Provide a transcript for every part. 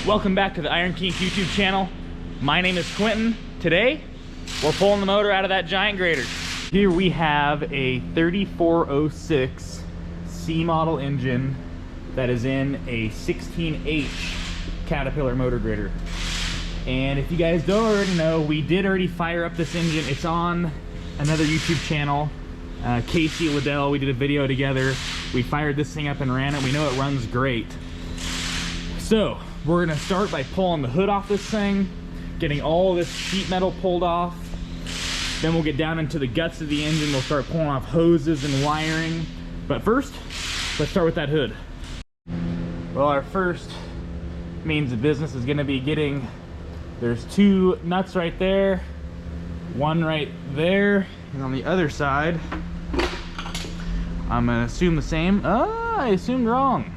Welcome back to the Iron King YouTube channel. My name is Quentin. Today, we're pulling the motor out of that giant grader. Here we have a 3406 C model engine that is in a 16H Caterpillar motor grader. And if you guys don't already know, we did already fire up this engine. It's on another YouTube channel, Casey Liddell. We did a video together. We fired this thing up and ran it. We know it runs great. So we're gonna start by pulling the hood off this thing, getting all this sheet metal pulled off. Then we'll get down into the guts of the engine. We'll start pulling off hoses and wiring. But first, let's start with that hood. Well, our first means of business is gonna be getting, there's two nuts right there, one right there, and on the other side, I'm gonna assume the same. Oh, I assumed wrong.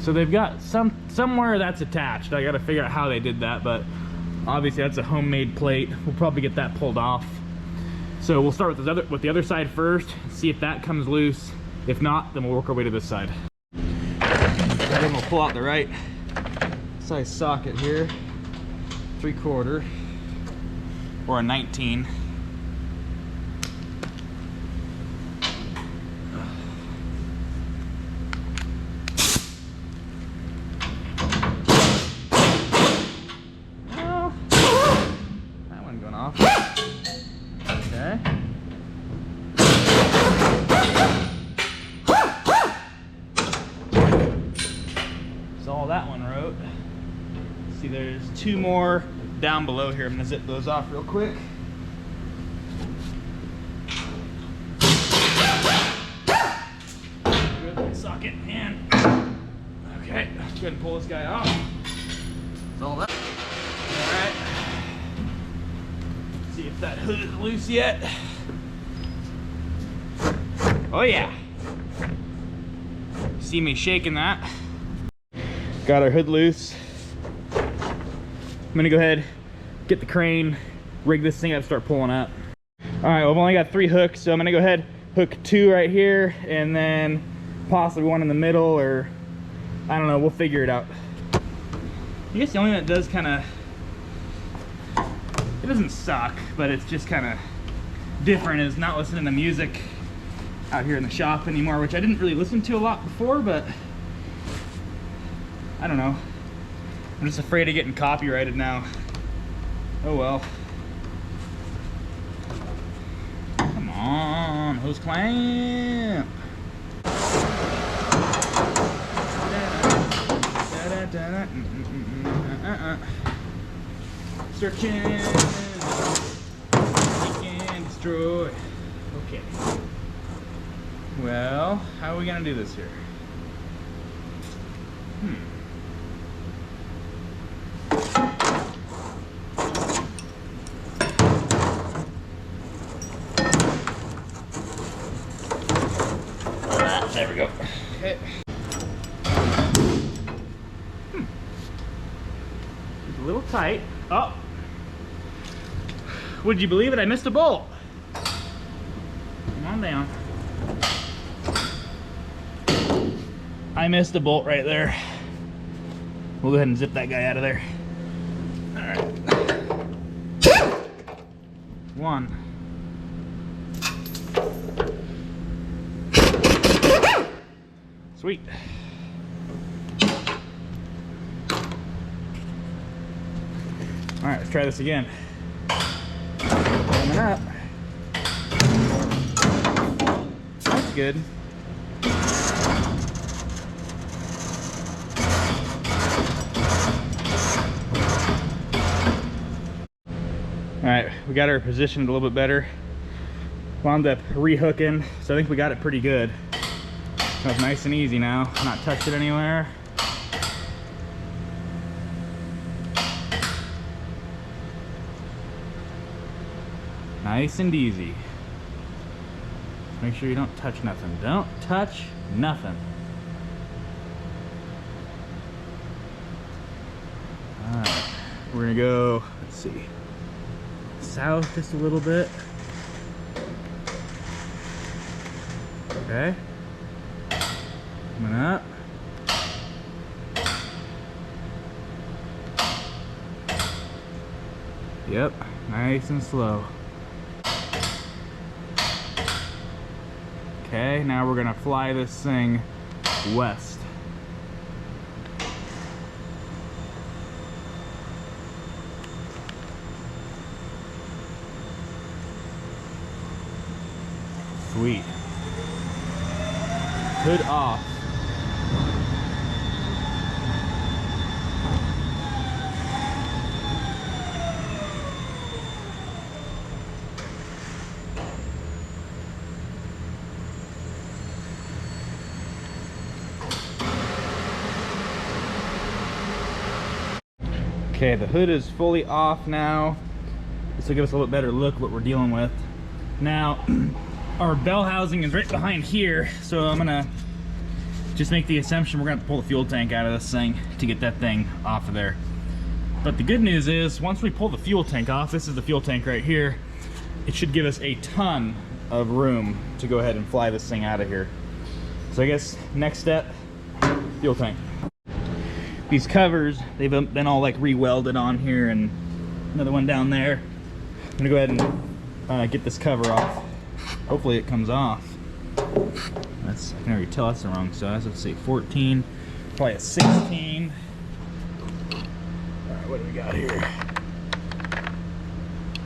So they've got somewhere that's attached. I gotta figure out how they did that, but obviously that's a homemade plate. We'll probably get that pulled off. So we'll start with the other side first, see if that comes loose. If not, then we'll work our way to this side. Then we'll pull out the right size socket here, 3/4 or a 19. Okay. So all that one wrote. See, there's two more down below here. I'm gonna zip those off real quick. Good socket and okay. Go ahead and pull this guy off. That's all that. All right. See if that hood is loose yet. Oh yeah. See me shaking that. Got our hood loose. I'm gonna go ahead, get the crane, rig this thing up, start pulling up. All right, well, I've only got 3 hooks, so I'm gonna go ahead, hook 2 right here, and then possibly one in the middle, or I don't know, we'll figure it out. I guess the only thing that does kind of, it doesn't suck, but it's just kind of different, is not listening to music out here in the shop anymore, which I didn't really listen to a lot before, but I don't know. I'm just afraid of getting copyrighted now. Oh well. Come on, hose clamp. Searching. Seek and destroy. Okay. Well, how are we gonna do this here? There we go. Okay. It's a little tight. Oh. Would you believe it? I missed a bolt. Come on down. I missed a bolt right there. We'll go ahead and zip that guy out of there. All right. 1. Sweet. All right, let's try this again. Coming up. That's good. All right, we got her positioned a little bit better. Wound up re-hooking, so I think we got it pretty good. That was nice and easy now, not touched it anywhere. Nice and easy. Make sure you don't touch nothing. Don't touch nothing. All right, we're gonna go, let's see, south just a little bit. Okay. Coming up. Yep, nice and slow. Okay, now we're gonna fly this thing west. Sweet. Hood off. Okay, the hood is fully off now. This will give us a little bit better look what we're dealing with. Now, our bell housing is right behind here, so I'm gonna just make the assumption we're gonna have to pull the fuel tank out of this thing to get that thing off of there. But the good news is, once we pull the fuel tank off, this is the fuel tank right here, it should give us a ton of room to go ahead and fly this thing out of here. So I guess next step, fuel tank. These covers, they've been all like re-welded on here, and another one down there. I'm gonna go ahead and get this cover off. Hopefully it comes off. That's, I can already tell that's the wrong size. Let's say 14, probably a 16. All right, what do we got here?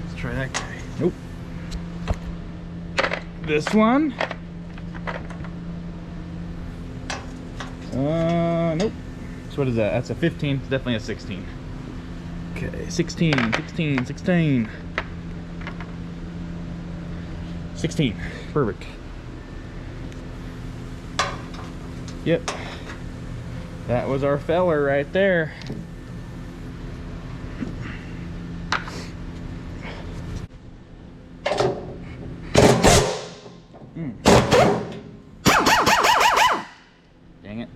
Let's try that guy. Nope. This one. Nope. So what is that? That's a 15. It's definitely a 16. Okay, 16, 16, 16. 16. Perfect. Yep. That was our feller right there. Dang it.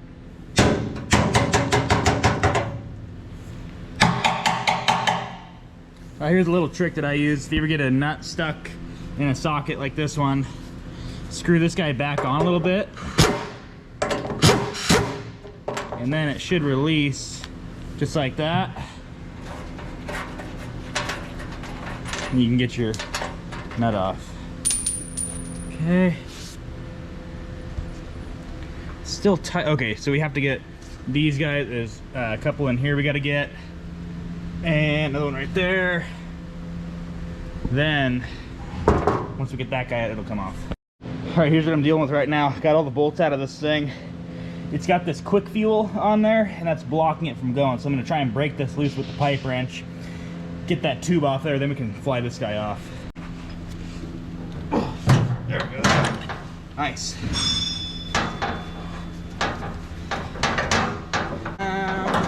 Here's a little trick that I use. If you ever get a nut stuck in a socket like this one, screw this guy back on a little bit, and then it should release just like that, and you can get your nut off. Okay, still tight. Okay, so we have to get these guys. There's a couple in here we got to get, and another one right there. Then once we get that guy out, it'll come off. All right, here's what I'm dealing with right now. Got all the bolts out of this thing. It's got this quick fuel on there, and that's blocking it from going. So I'm gonna try and break this loose with the pipe wrench, get that tube off there, then we can fly this guy off. There we go. Nice.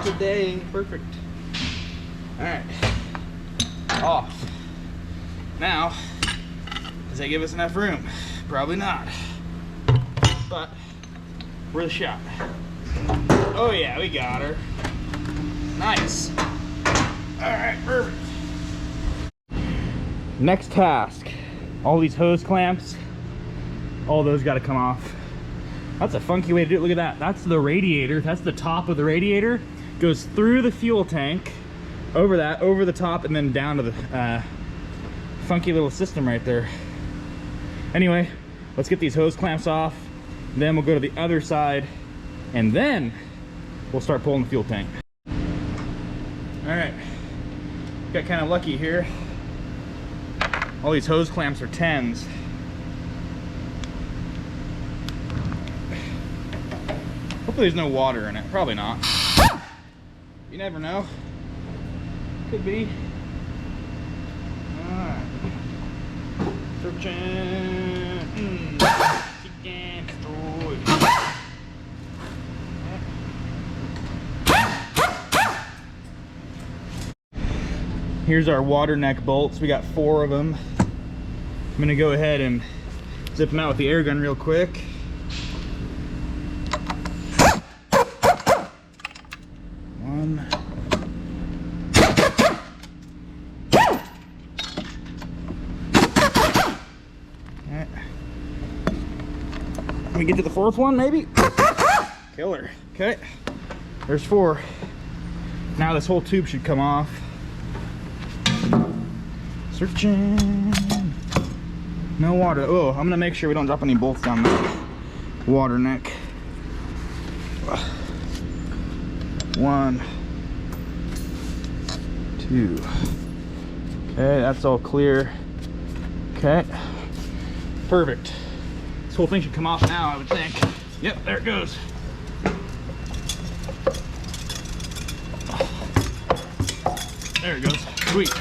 Today, perfect. All right, off. Now, does that give us enough room? Probably not, but worth a shot. Oh yeah, we got her. Nice. All right, perfect. Next task, all these hose clamps, all those got to come off. That's a funky way to do it. Look at that. That's the radiator. That's the top of the radiator. Goes through the fuel tank, over that, over the top, and then down to the funky little system right there. Anyway, let's get these hose clamps off, then we'll go to the other side, and then we'll start pulling the fuel tank. All right, got kind of lucky here. All these hose clamps are 10s. Hopefully there's no water in it. Probably not. You never know. Could be. Alright. Searching. Chicken destroyed. Here's our water neck bolts. We got 4 of them. I'm gonna go ahead and zip them out with the air gun real quick. Can we get to the 4th one, maybe? Killer. Okay, there's 4. Now this whole tube should come off. Searching. No water. Oh, I'm gonna make sure we don't drop any bolts down the water neck. 1, 2. Okay, that's all clear. Okay, perfect. This whole thing should come off now, I would think. Yep, there it goes. There it goes. Sweet.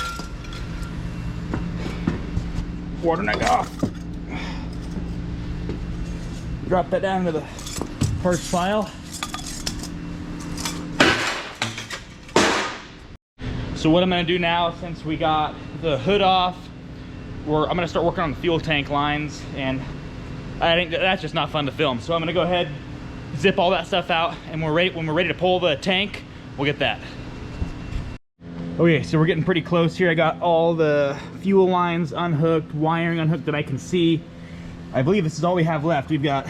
Water neck off. Drop that down to the parts pile. So what I'm going to do now, since we got the hood off, I'm going to start working on the fuel tank lines, and I think that's just not fun to film. So I'm going to go ahead, zip all that stuff out, and when we're ready to pull the tank, we'll get that. Okay, so we're getting pretty close here. I got all the fuel lines unhooked, wiring unhooked that I can see. I believe this is all we have left. We've got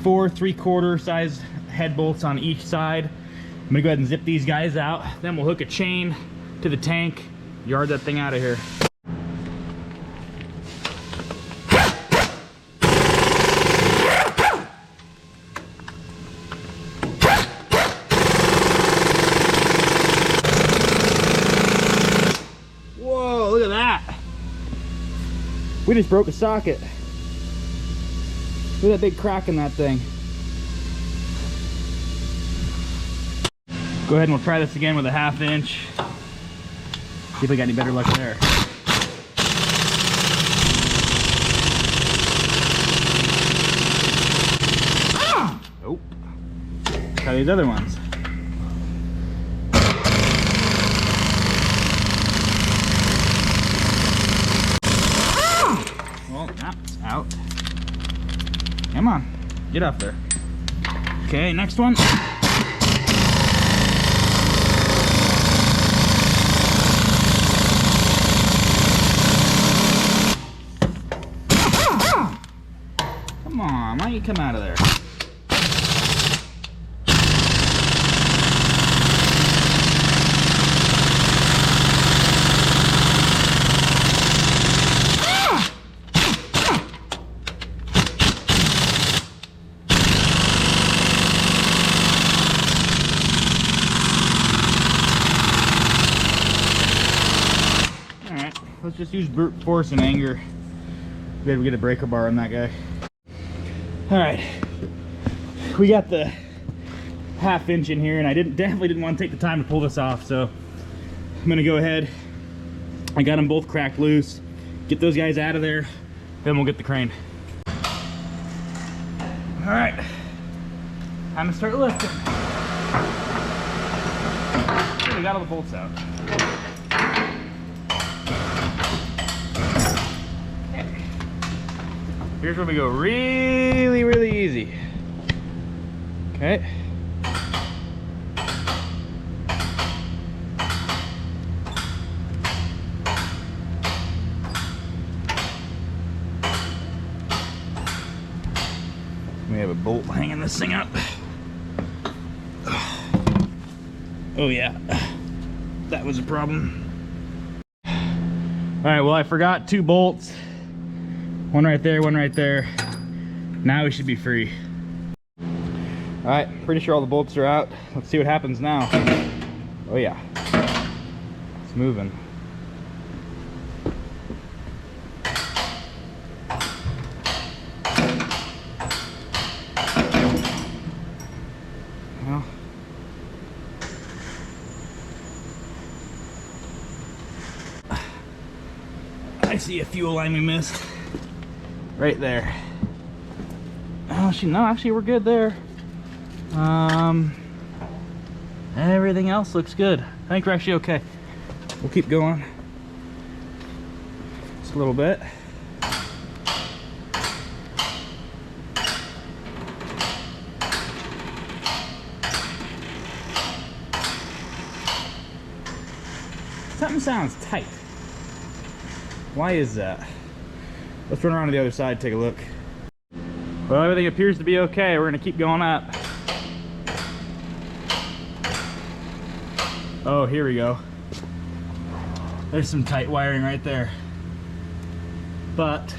4 3/4 size head bolts on each side. I'm gonna go ahead and zip these guys out. Then we'll hook a chain to the tank, yard that thing out of here. Whoa, look at that. We just broke a socket. Look at that big crack in that thing. Go ahead and we'll try this again with a 1/2 inch. See if we got any better luck there. Ah! Nope. Try these other ones. Ah! Well, that's out. Come on, get up there. Okay, next one. Come on, why don't you come out of there? Alright, let's just use brute force and anger. Maybe we get a breaker bar on that guy. All right, we got the 1/2 inch in here, and I definitely didn't want to take the time to pull this off, so I'm gonna go ahead. I got them both cracked loose. Get those guys out of there, then we'll get the crane. All right, time to start lifting. Okay, we got all the bolts out. Here's where we go really, really easy. Okay. We have a bolt hanging this thing up. Oh yeah, that was a problem. All right, well, I forgot 2 bolts. One right there, one right there. Now we should be free. All right, pretty sure all the bolts are out. Let's see what happens now. Oh yeah, it's moving. Well, I see a fuel line we missed. Right there. Oh, no, actually we're good there. Everything else looks good. I think we're actually okay. We'll keep going. Just a little bit. Something sounds tight. Why is that? Let's run around to the other side, take a look. Well, everything appears to be okay. We're gonna keep going up. Oh, here we go. There's some tight wiring right there. But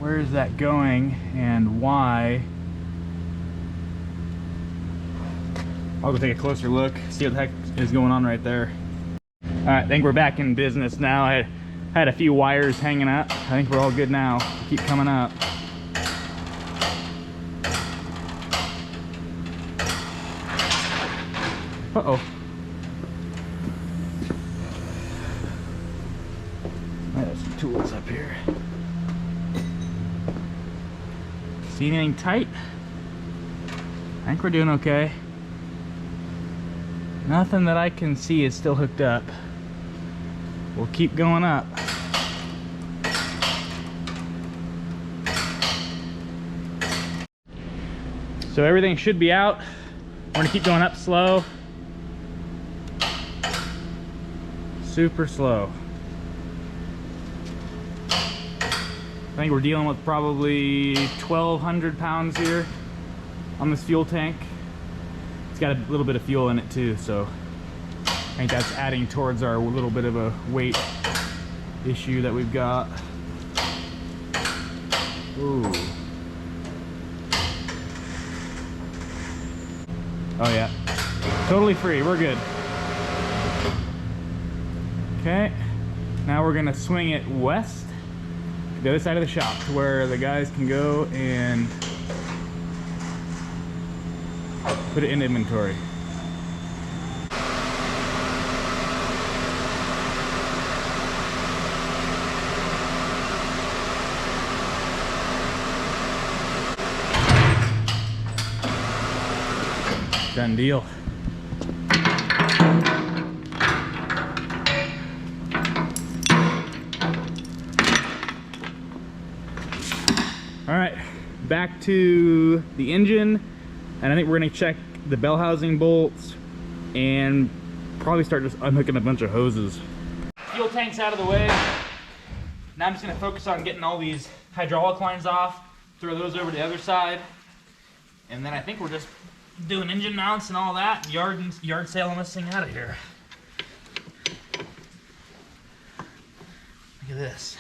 where is that going and why? I'll go take a closer look, see what the heck is going on right there. All right, I think we're back in business now. I had a few wires hanging up. I think we're all good now. Keep coming up. Uh-oh. I have some tools up here. See anything tight? I think we're doing okay. Nothing that I can see is still hooked up. We'll keep going up. So everything should be out. We're gonna keep going up slow. Super slow. I think we're dealing with probably 1,200 pounds here on this fuel tank. It's got a little bit of fuel in it too, so I think that's adding towards our little bit of a weight issue that we've got. Ooh. Oh yeah, totally free, we're good. Okay, now we're gonna swing it west, the other side of the shop, to where the guys can go and put it in inventory. Done deal. All right, back to the engine, and I think we're gonna check the bell housing bolts and probably start just unhooking a bunch of hoses. Fuel tank's out of the way. Now I'm just gonna focus on getting all these hydraulic lines off, throw those over to the other side, and then I think we're just doing engine mounts and all that, yard sailing this thing out of here. Look at this.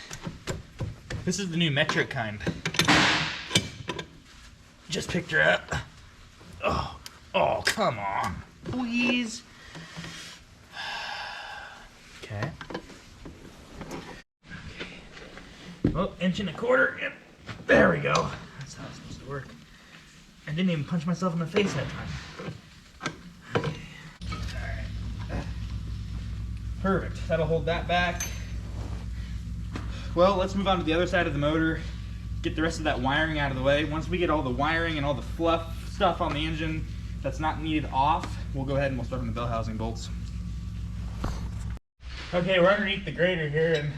This is the new metric kind. Just picked her up. Oh, come on, please. Okay. Oh, 1.25 inches. There we go. That's how it's supposed to work. I didn't even punch myself in the face that time. Okay. All right. Perfect. That'll hold that back. Well, let's move on to the other side of the motor. Get the rest of that wiring out of the way. Once we get all the wiring and all the fluff stuff on the engine that's not needed off, we'll go ahead and we'll start on the bell housing bolts. Okay, we're underneath the grader here, and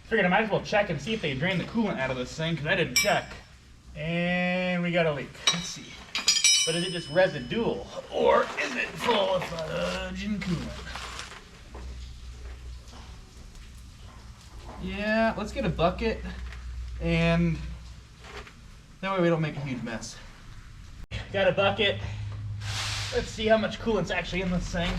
figured I might as well check and see if they drained the coolant out of this thing, because I didn't check. And we got a leak. Let's see. But is it just residual, or is it full of fudge and coolant? Yeah, let's get a bucket, and that way we don't make a huge mess. Got a bucket. Let's see how much coolant's actually in this thing.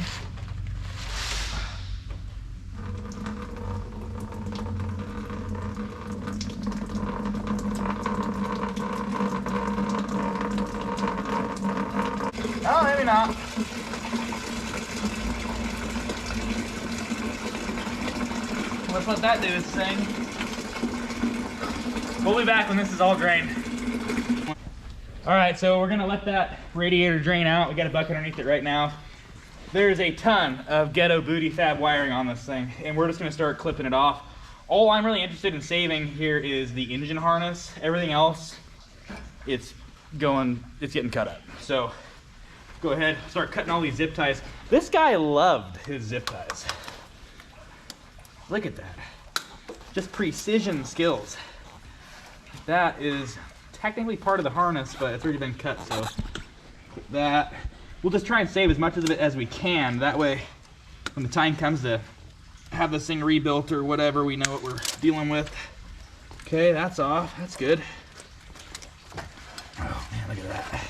Oh, maybe not. Let's let that do its thing. We'll be back when this is all drained. All right, so we're gonna let that radiator drain out. We got a bucket underneath it right now. There's a ton of ghetto booty fab wiring on this thing, and we're just gonna start clipping it off. All I'm really interested in saving here is the engine harness. Everything else, it's getting cut up. So go ahead, start cutting all these zip ties. This guy loved his zip ties. Look at that. Just precision skills. That is technically part of the harness, but it's already been cut, so that. We'll just try and save as much of it as we can. That way, when the time comes to have this thing rebuilt or whatever, we know what we're dealing with. Okay, that's off. That's good. Oh man, look at that.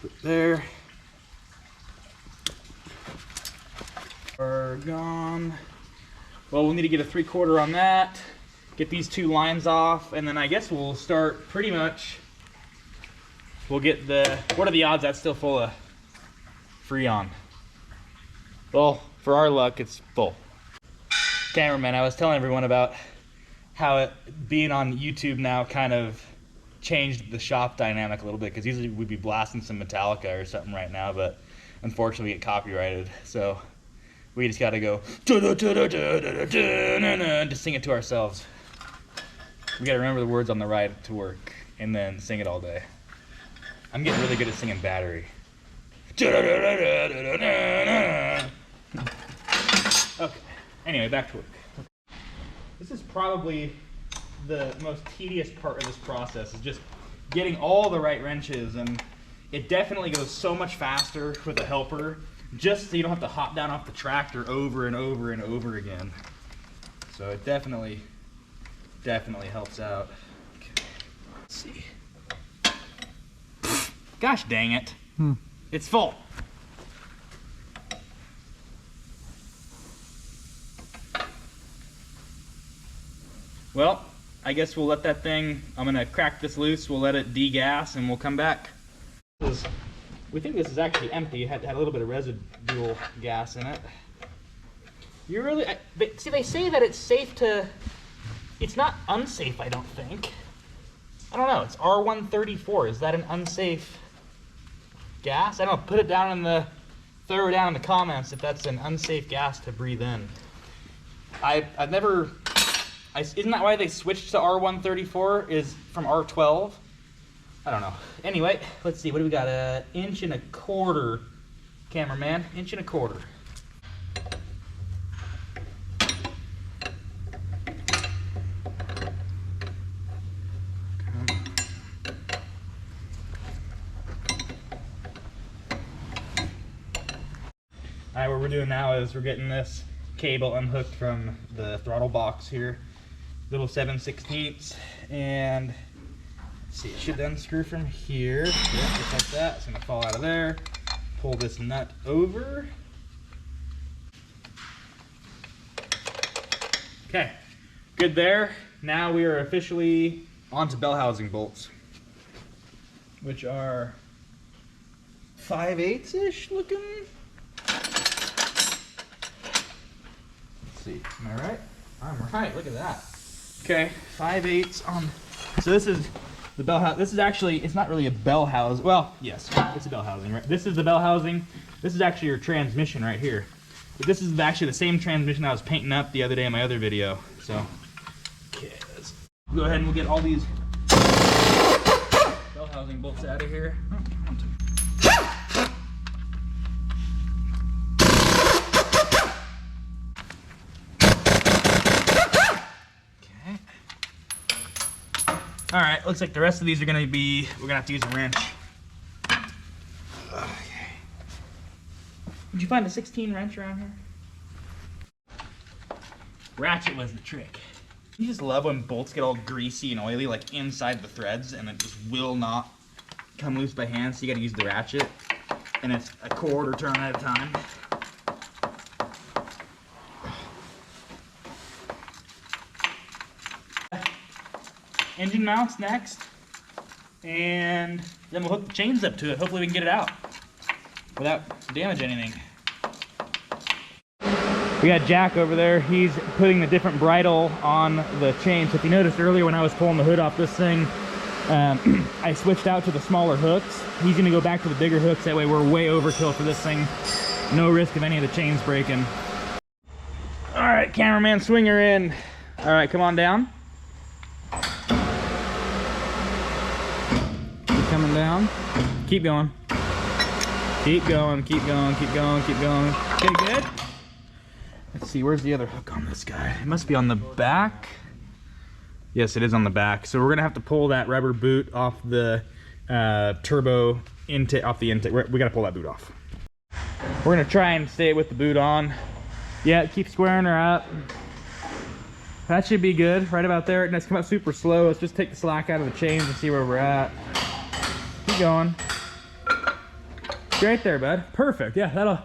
Put it there. Are gone. Well, we'll need to get a 3/4 on that, get these 2 lines off, and then I guess we'll start pretty much, we'll get the, what are the odds that's still full of Freon? Well, for our luck, it's full. Cameraman, I was telling everyone about how it being on YouTube now kind of changed the shop dynamic a little bit, because usually we'd be blasting some Metallica or something right now, but unfortunately we get copyrighted, so we just gotta go just sing it to ourselves. We gotta remember the words on the ride to work and then sing it all day. I'm getting really good at singing Battery. Okay, anyway, back to work. This is probably the most tedious part of this process, is just getting all the right wrenches, and it definitely goes so much faster with a helper, just so you don't have to hop down off the tractor over and over and over again. So it definitely helps out. Okay. Let's see. Gosh dang it. It's full. Well, I guess we'll let that thing, I'm gonna crack this loose, we'll let it degas, and we'll come back. We think this is actually empty. It had a little bit of residual gas in it. You really, see, they say that it's safe to, it's not unsafe, I don't think. I don't know, it's R134, is that an unsafe gas? I don't know, put it down in the, throw it down in the comments if that's an unsafe gas to breathe in. I've never, isn't that why they switched to R134 is from R12? I don't know. Anyway, let's see, what do we got? 1.25 inches, cameraman, 1.25 inches. Alright, what we're doing now is we're getting this cable unhooked from the throttle box here. Little 7/16, and let's see, it should unscrew from here. Yep, just like that. It's gonna fall out of there. Pull this nut over. Okay, good there. Now we are officially onto bell housing bolts, which are 5/8-ish looking. Let's see, am I right? I'm right, look at that. Okay, 5/8 on, so this is the bell house. This is actually, it's not really a bell house. Well, yes, it's a bell housing, right? This is the bell housing. This is actually your transmission right here. But this is actually the same transmission I was painting up the other day in my other video. So, okay, let's go ahead and we'll get all these bell housing bolts out of here. All right, looks like the rest of these are gonna be, we're gonna have to use a wrench. Okay. Did you find a 16 wrench around here? Ratchet was the trick. You just love when bolts get all greasy and oily, like inside the threads, and it just will not come loose by hand, so you gotta use the ratchet. And it's a 1/4 turn at a time. Engine mounts next, and then we'll hook the chains up to it. Hopefully we can get it out without damaging anything. We got Jack over there. He's putting the different bridle on the chain. So if you noticed earlier when I was pulling the hood off this thing, I switched out to the smaller hooks. He's gonna go back to the bigger hooks. That way we're way overkill for this thing. No risk of any of the chains breaking. All right, cameraman, swing her in. All right, come on down. Coming down. Keep going. Keep going, keep going, keep going, keep going. Okay, good. Let's see, where's the other hook on this guy? It must be on the back. Yes, it is on the back. So we're gonna have to pull that rubber boot off the turbo intake, off the intake. We gotta pull that boot off. We're gonna try and stay with the boot on. Yeah, keep squaring her up. That should be good, right about there. And let's come up super slow. Let's just take the slack out of the chains and see where we're at. Keep going. Right there, bud. Perfect. Yeah,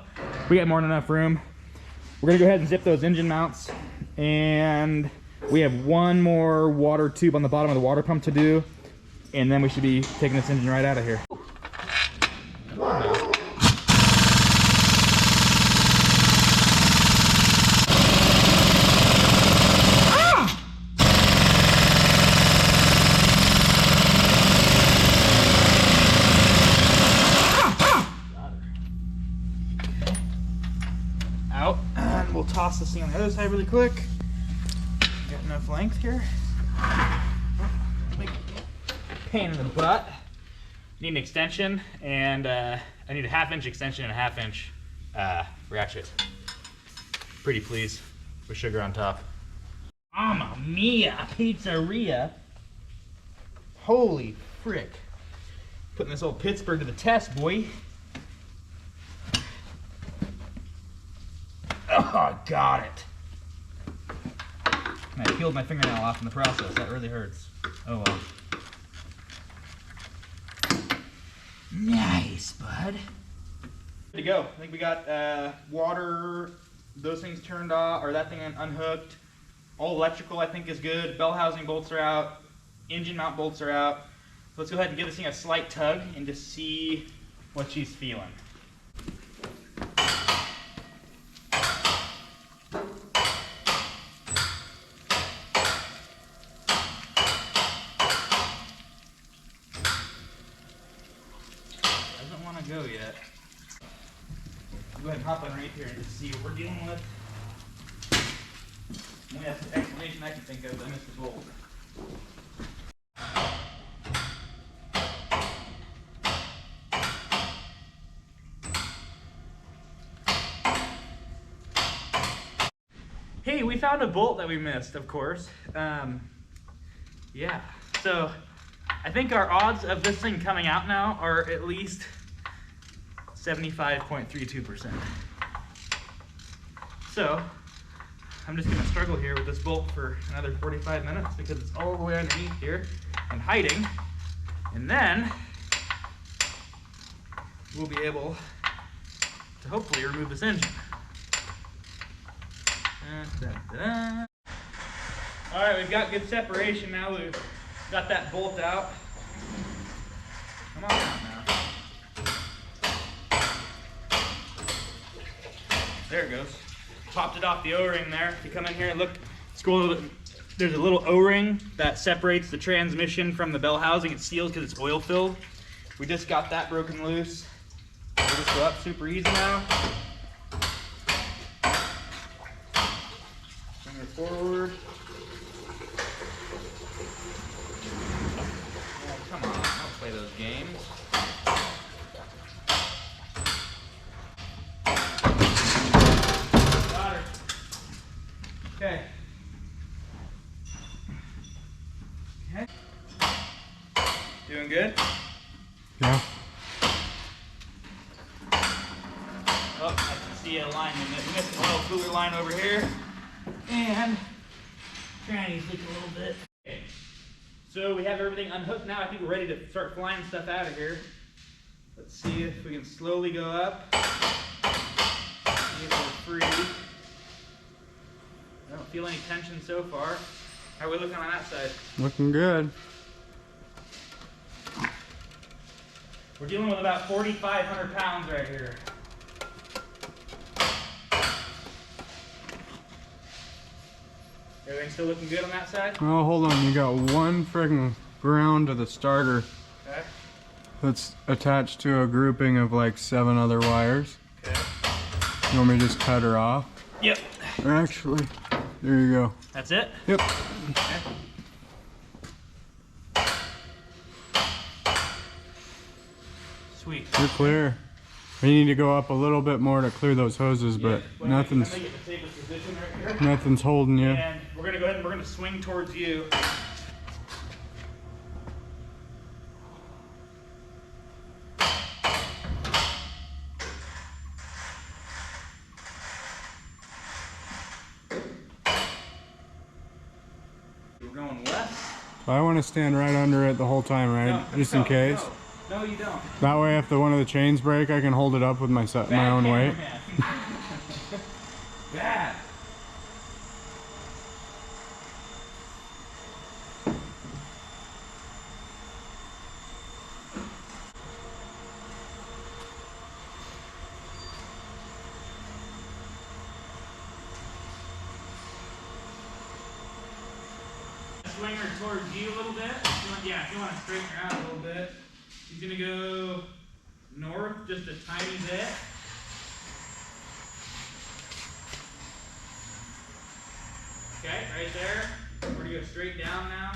we got more than enough room. We're gonna go ahead and zip those engine mounts And we have one more water tube on the bottom of the water pump to do, and then we should be taking this engine right out of here. Out, and we'll toss this thing on the other side really quick. Got enough length here. Big pain in the butt. Need an extension, and I need a 1/2 inch extension and a 1/2 inch ratchet. Pretty pleased with sugar on top. Mamma mia, pizzeria. Holy frick. Putting this old Pittsburgh to the test, boy. Oh, got it. I peeled my fingernail off in the process. That really hurts. Oh well. Nice, bud. Good to go. I think we got water, those things turned off, or that thing unhooked. All electrical I think is good. Bell housing bolts are out. Engine mount bolts are out. So let's go ahead and give this thing a slight tug and just see what she's feeling. Go yet. Go ahead and hop underneath here and just see what we're dealing with. Only that's the explanation I can think of. I missed the bolt. Hey, we found a bolt that we missed, of course. Yeah, so I think our odds of this thing coming out now are at least 75.32%. So I'm just gonna struggle here with this bolt for another 45 minutes because it's all the way underneath here and hiding. And then we'll be able to hopefully remove this engine. All right, we've got good separation now. We've got that bolt out. Come on out now. There it goes. Popped it off the O-ring there. If you come in here and look, there's a little O-ring that separates the transmission from the bell housing. It seals because it's oil filled. We just got that broken loose. We'll just go up super easy now. Bring her forward. Oh, come on, don't play those games. Okay. Okay. Doing good? Yeah. Oh, I can see a line in it. We got the oil cooler line over here. And trannies leak a little bit. Okay. So we have everything unhooked now. I think we're ready to start flying stuff out of here. Let's see if we can slowly go up. See if we're free. I don't feel any tension so far. How are we looking on that side? Looking good. We're dealing with about 4,500 pounds right here. Everything still looking good on that side? Oh, hold on. You got one friggin' ground to the starter. Okay. That's attached to a grouping of like 7 other wires. Okay. You want me to just cut her off? Yep. Or actually, there you go. That's it? Yep. Okay. Sweet. You're clear. We need to go up a little bit more to clear those hoses, but Yeah, nothing's I think it's the safest position right here. nothing's holding you. And we're gonna go ahead and we're gonna swing towards you. We're going west. I want to stand right under it the whole time, right? No, Just in case. No, you don't. That way, if one of the chains break, I can hold it up with my own weight. Bad. bring her towards you a little bit. If you want to straighten her out a little bit. She's gonna go north just a tiny bit. Okay, right there. We're gonna go straight down now.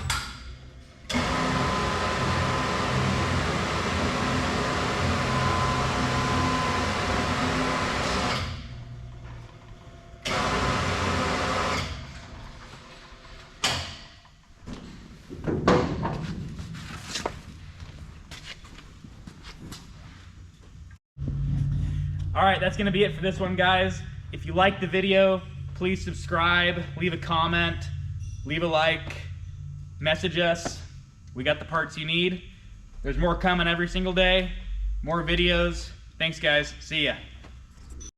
All right, that's gonna be it for this one, guys. If you liked the video, please subscribe, leave a comment, leave a like, message us. We got the parts you need. There's more coming every single day, more videos. Thanks, guys. See ya.